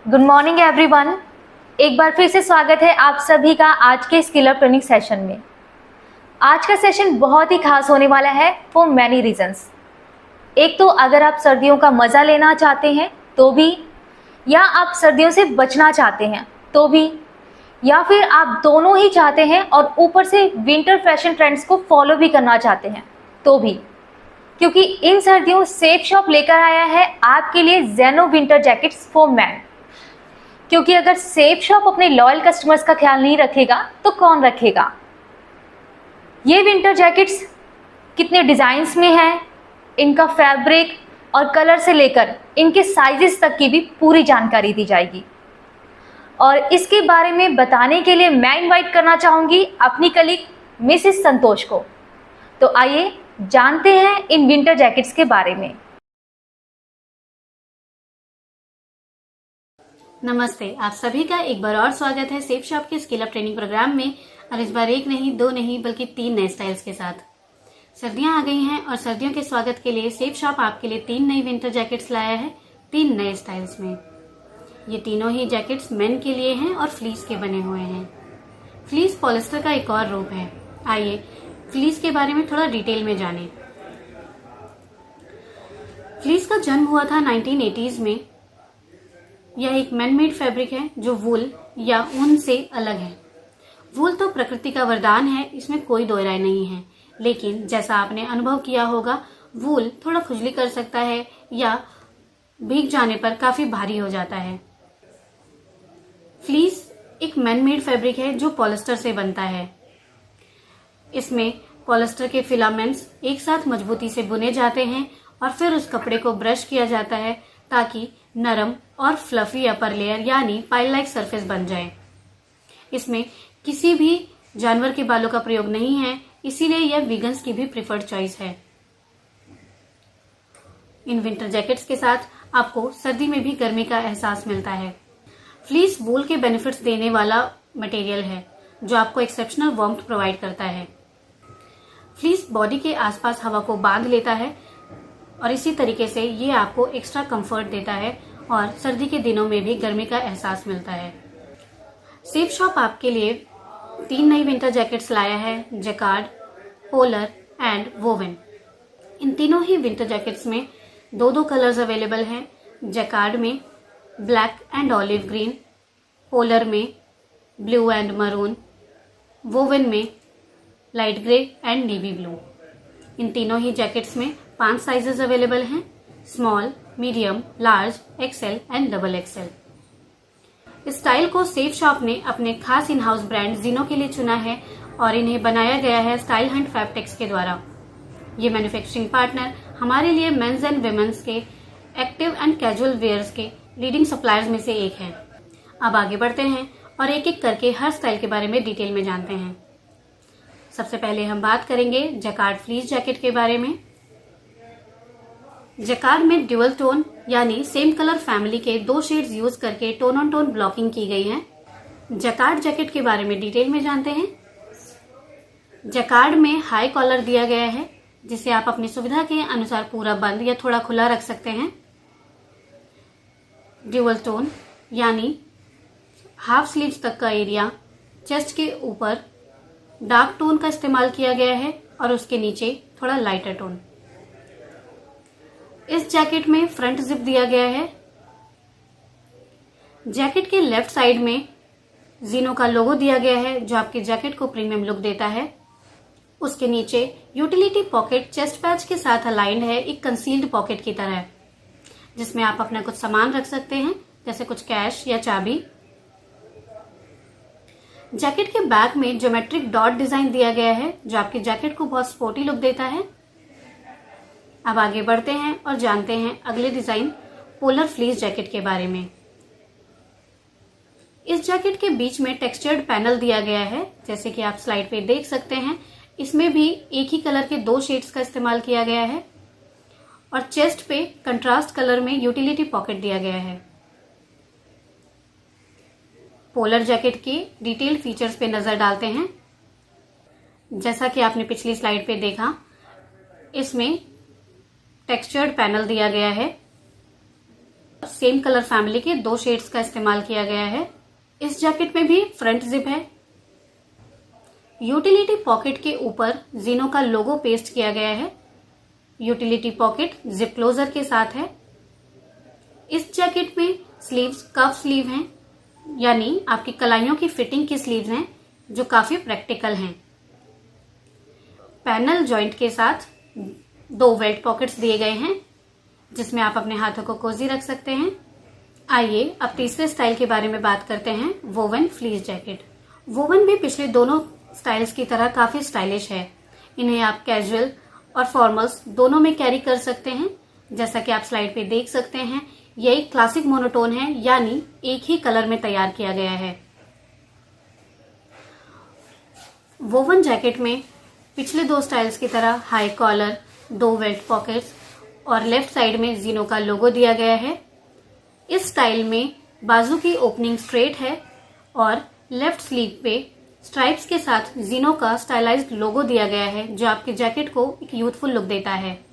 Good morning everyone. एक बार फिर से स्वागत है आप सभी का आज के स्किल अप ट्रेनिंग सेशन में। आज का सेशन बहुत ही खास होने वाला है फॉर मैनी रीजंस। एक तो अगर आप सर्दियों का मज़ा लेना चाहते हैं तो भी, या आप सर्दियों से बचना चाहते हैं तो भी, या फिर आप दोनों ही चाहते हैं और ऊपर से विंटर फैशन ट्रेंड्स को फॉलो भी करना चाहते हैं तो भी, क्योंकि इन सर्दियों सेफ शॉप लेकर आया है आपके लिए जेनो विंटर जैकेट्स फॉर मैन। क्योंकि अगर सेफ शॉप अपने लॉयल कस्टमर्स का ख्याल नहीं रखेगा तो कौन रखेगा। ये विंटर जैकेट्स कितने डिज़ाइंस में हैं, इनका फैब्रिक और कलर से लेकर इनके साइजेस तक की भी पूरी जानकारी दी जाएगी। और इसके बारे में बताने के लिए मैं इनवाइट करना चाहूँगी अपनी कलीग मिसेस संतोष को। तो आइए जानते हैं इन विंटर जैकेट्स के बारे में। नमस्ते, आप सभी का एक बार और स्वागत है सेफ शॉप के स्किल अप ट्रेनिंग प्रोग्राम में। और इस बार एक नहीं, दो नहीं, बल्कि 3 नए स्टाइल्स के साथ। सर्दियां आ गई हैं और सर्दियों के स्वागत के लिए सेफ शॉप आपके लिए 3 नई विंटर जैकेट्स लाया है 3 नए स्टाइल्स में। ये तीनों ही जैकेट्स मेन के लिए हैं और फ्लीस के बने हुए हैं। फ्लीस पॉलिस्टर का एक और रूप है। आइए फ्लीस के बारे में थोड़ा डिटेल में जानें। फ्लीस का जन्म हुआ था 1980s में। यह एक मैन मेड फैब्रिक है जो वूल या ऊन से अलग है। वूल तो प्रकृति का वरदान है, इसमें कोई दो राय नहीं है। लेकिन जैसा आपने अनुभव किया होगा, वूल थोड़ा खुजली कर सकता है या भीग जाने पर काफी भारी हो जाता है। फ्लीस एक मैन मेड फैब्रिक है जो पॉलिस्टर से बनता है। इसमें पॉलिस्टर के फिलामेंट्स एक साथ मजबूती से बुने जाते हैं और फिर उस कपड़े को ब्रश किया जाता है ताकि नरम और फ्लफी अपर लेयर यानी पाइल लाइक सरफेस बन जाए। इसमें किसी भी जानवर के बालों का प्रयोग नहीं है, इसीलिए यह वीगन्स की भी प्रिफर्ड चॉइस है। इन विंटर जैकेट्स के साथ आपको सर्दी में भी गर्मी का एहसास मिलता है। फ्लीस वूल के बेनिफिट्स देने वाला मटेरियल है जो आपको एक्सेप्शनल वार्मथ प्रोवाइड करता है। फ्लीस बॉडी के आसपास हवा को बांध लेता है और इसी तरीके से ये आपको एक्स्ट्रा कंफर्ट देता है और सर्दी के दिनों में भी गर्मी का एहसास मिलता है। सेफ शॉप आपके लिए 3 नई विंटर जैकेट्स लाया है, जैकार्ड, पोलर एंड वोवन। इन तीनों ही विंटर जैकेट्स में 2 कलर्स अवेलेबल हैं। जैकार्ड में black and olive green, polar में ब्लू एंड मरून, वोवन में light grey and navy blue. इन तीनों ही जैकेट्स में 5 साइजेस अवेलेबल हैं, small, medium, large, XL and double XL. इस स्टाइल को सेफ शॉप ने अपने खास इन हाउस ब्रांड जीनो के लिए चुना है और इन्हें बनाया गया है स्टाइल हंट फैब्टेक्स के द्वारा। ये मैन्युफैक्चरिंग पार्टनर हमारे लिए मेंस एंड विमेंस के एक्टिव एंड कैजुअल वेयर्स के लीडिंग सप्लायर्स में से एक है। अब आगे बढ़ते हैं और एक एक करके हर स्टाइल के बारे में डिटेल में जानते हैं। सबसे पहले हम बात करेंगे जैकार्ड फ्लीस जैकेट के बारे में। जैकार्ड में ड्यूअल टोन यानी सेम कलर फैमिली के 2 शेड्स यूज करके टोन ऑन टोन ब्लॉकिंग की गई है। जैकार्ड जैकेट के बारे में डिटेल में जानते हैं। जैकार्ड में हाई कॉलर दिया गया है जिसे आप अपनी सुविधा के अनुसार पूरा बंद या थोड़ा खुला रख सकते हैं। ड्यूअल टोन यानी हाफ स्लीव्स तक का एरिया चेस्ट के ऊपर डार्क टोन का इस्तेमाल किया गया है और उसके नीचे थोड़ा लाइटर टोन। इस जैकेट में फ्रंट जिप दिया गया है। जैकेट के लेफ्ट साइड में जीनो का लोगो दिया गया है जो आपके जैकेट को प्रीमियम लुक देता है। उसके नीचे यूटिलिटी पॉकेट चेस्ट पैच के साथ अलाइंड है, एक कंसील्ड पॉकेट की तरह, जिसमें आप अपना कुछ सामान रख सकते हैं जैसे कुछ कैश या चाबी। जैकेट के बैक में ज्योमेट्रिक डॉट डिजाइन दिया गया है जो आपके जैकेट को बहुत स्पोर्टी लुक देता है। अब आगे बढ़ते हैं और जानते हैं अगले डिजाइन पोलर फ्लीस जैकेट के बारे में। इस जैकेट के बीच में टेक्सचर्ड पैनल दिया गया है, जैसे कि आप स्लाइड पे देख सकते हैं। इसमें भी एक ही कलर के 2 शेड्स का इस्तेमाल किया गया है और चेस्ट पे कंट्रास्ट कलर में यूटिलिटी पॉकेट दिया गया है। पोलर जैकेट के डिटेल फीचर्स पे नजर डालते हैं। जैसा कि आपने पिछली स्लाइड पे देखा, इसमें टेक्सचर्ड पैनल दिया गया है सेम कलर फैमिली के 2 शेड्स का इस्तेमाल किया गया है। इस जैकेट में भी फ्रंट जिप है। यूटिलिटी पॉकेट के ऊपर जीनो का लोगो पेस्ट किया गया है। यूटिलिटी पॉकेट जिप क्लोजर के साथ है। इस जैकेट में स्लीव्स कफ स्लीव हैं, यानी आपकी कलाइयों की फिटिंग की स्लीव्स हैं जो काफी प्रैक्टिकल हैं। पैनल जॉइंट के साथ 2 वेल्ट पॉकेट्स दिए गए हैं जिसमें आप अपने हाथों को कोजी रख सकते हैं। आइए अब तीसरे स्टाइल के बारे में बात करते हैं, वोवन फ्लीस जैकेट। वोवन भी पिछले दोनों स्टाइल्स की तरह काफी स्टाइलिश है। इन्हें आप कैजुअल और फॉर्मल्स दोनों में कैरी कर सकते हैं। जैसा कि आप स्लाइड पे देख सकते हैं, यह एक क्लासिक मोनोटोन है, यानी एक ही कलर में तैयार किया गया है। वोवन जैकेट में पिछले 2 स्टाइल्स की तरह हाई कॉलर, 2 वेल्ट पॉकेट्स और लेफ्ट साइड में जीनो का लोगो दिया गया है। इस स्टाइल में बाजू की ओपनिंग स्ट्रेट है और लेफ्ट स्लीव पे स्ट्राइप्स के साथ जीनो का स्टाइलाइज्ड लोगो दिया गया है जो आपके जैकेट को एक यूथफुल लुक देता है।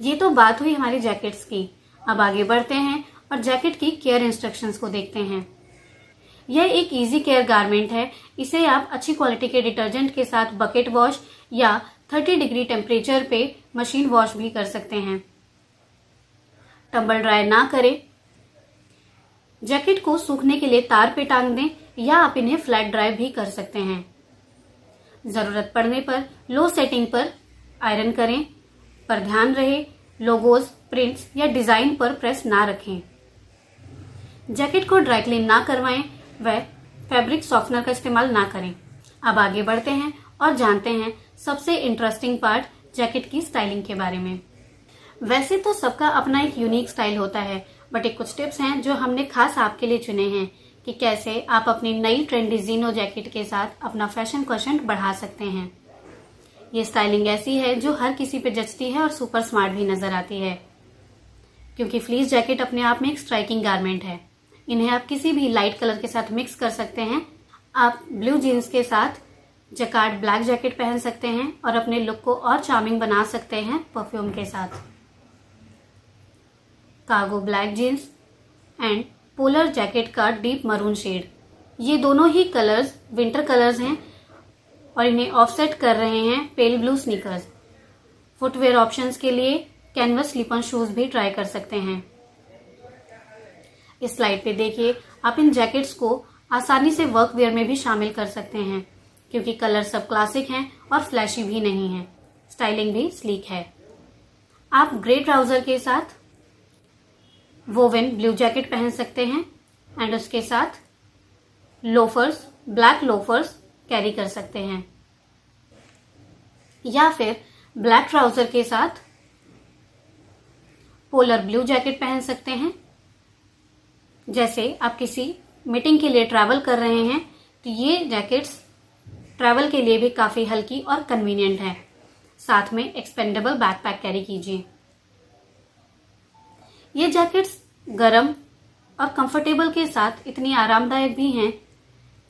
ये तो बात हुई हमारी जैकेट्स की। अब आगे बढ़ते हैं और जैकेट की केयर इंस्ट्रक्शंस को देखते हैं। यह एक इजी केयर गारमेंट है। इसे आप अच्छी क्वालिटी के डिटर्जेंट के साथ बकेट वॉश या 30 डिग्री टेम्परेचर पे मशीन वॉश भी कर सकते हैं। टंबल ड्राई ना करें। जैकेट को सूखने के लिए तार पे टांग दें या आप इन्हें फ्लैट ड्राई भी कर सकते हैं। जरूरत पड़ने पर लो सेटिंग पर आयरन करें, पर ध्यान रहे लोगोज, प्रिंट्स या डिजाइन पर प्रेस ना रखें। जैकेट को ड्राई क्लीन ना करवाएं व फैब्रिक सॉफ्टनर का इस्तेमाल ना करें। अब आगे बढ़ते हैं और जानते हैं सबसे इंटरेस्टिंग पार्ट, जैकेट की स्टाइलिंग के बारे में। वैसे तो सबका अपना एक यूनिक स्टाइल होता है, बट एक कुछ टिप्स हैं जो हमने खास आपके लिए चुने हैं कि कैसे आप अपनी नई ट्रेंडी जीनो जैकेट के साथ अपना फैशन क्वोशंट बढ़ा सकते हैं। ये स्टाइलिंग ऐसी है जो हर किसी पे जचती है और सुपर स्मार्ट भी नजर आती है, क्योंकि फ्लीस जैकेट अपने आप में एक स्ट्राइकिंग गारमेंट है। इन्हें आप किसी भी लाइट कलर के साथ मिक्स कर सकते हैं। आप ब्लू जीन्स के साथ जैकार्ड ब्लैक जैकेट पहन सकते हैं और अपने लुक को और चार्मिंग बना सकते हैं परफ्यूम के साथ। Cargo black jeans and polar jacket का डीप मरून शेड, ये दोनों ही कलर्स विंटर कलर्स हैं और इन्हें ऑफसेट कर रहे हैं pale blue sneakers. Footwear options के लिए कैनवस स्लिप ऑन शूज भी ट्राई कर सकते हैं। इस स्लाइड पे देखिए, आप इन जैकेट्स को आसानी से वर्क वेयर में भी शामिल कर सकते हैं, क्योंकि कलर सब क्लासिक हैं और फ्लैशी भी नहीं है। स्टाइलिंग भी स्लीक है। आप ग्रे ट्राउजर के साथ वोवन ब्लू जैकेट पहन सकते हैं एंड उसके साथ लोफर्स, ब्लैक लोफर्स कैरी कर सकते हैं, या फिर ब्लैक ट्राउजर के साथ पोलर ब्लू जैकेट पहन सकते हैं। जैसे आप किसी मीटिंग के लिए ट्रैवल कर रहे हैं तो ये जैकेट्स ट्रैवल के लिए भी काफी हल्की और कन्वीनियंट है। साथ में एक्सपेंडेबल बैकपैक कैरी कीजिए। ये जैकेट्स गरम और कंफर्टेबल के साथ इतनी आरामदायक भी हैं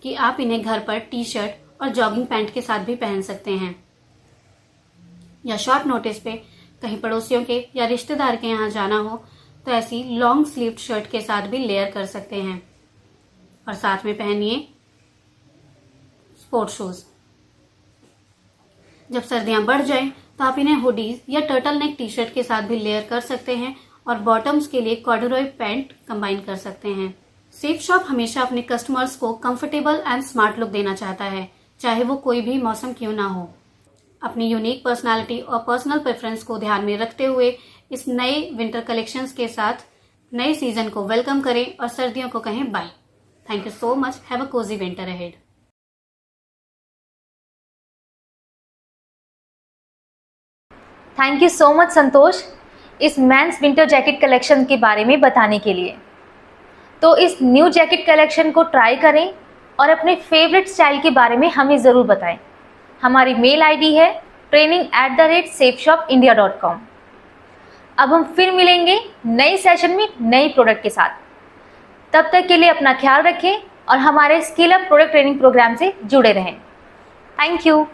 कि आप इन्हें घर पर टी शर्ट और जॉगिंग पैंट के साथ भी पहन सकते हैं, या शॉर्ट नोटिस पे कहीं पड़ोसियों के या रिश्तेदार के यहाँ जाना हो तो ऐसी लॉन्ग स्लीव्ड शर्ट के साथ भी लेयर कर सकते हैं। और साथ में पहनिए स्पोर्ट शूज। जब सर्दियां बढ़ जाएं तो आप इन्हें हुडीज या टर्टल नेक टी शर्ट के साथ भी लेयर कर सकते हैं और बॉटम्स के लिए कॉर्डुरॉय पैंट कंबाइन कर सकते हैं। सेफ शॉप हमेशा अपने कस्टमर्स को कंफर्टेबल एंड स्मार्ट लुक देना चाहता है, चाहे वो कोई भी मौसम क्यों ना हो। अपनी यूनिक पर्सनालिटी और पर्सनल प्रेफरेंस को ध्यान में रखते हुए इस नए विंटर कलेक्शंस के साथ नए सीजन को वेलकम करें और सर्दियों को कहें bye. Thank you so much. Have a cosy winter ahead. Thank you so much Santosh, इस मेंस विंटर जैकेट कलेक्शन के बारे में बताने के लिए। तो इस न्यू जैकेट कलेक्शन को ट्राई करें और अपने फेवरेट स्टाइल के बारे में हमें ज़रूर बताएं। हमारी मेल आईडी है training@safeshopindia.com। अब हम फिर मिलेंगे नए सेशन में नए प्रोडक्ट के साथ। तब तक के लिए अपना ख्याल रखें और हमारे skill up product training program से जुड़े रहें। Thank you.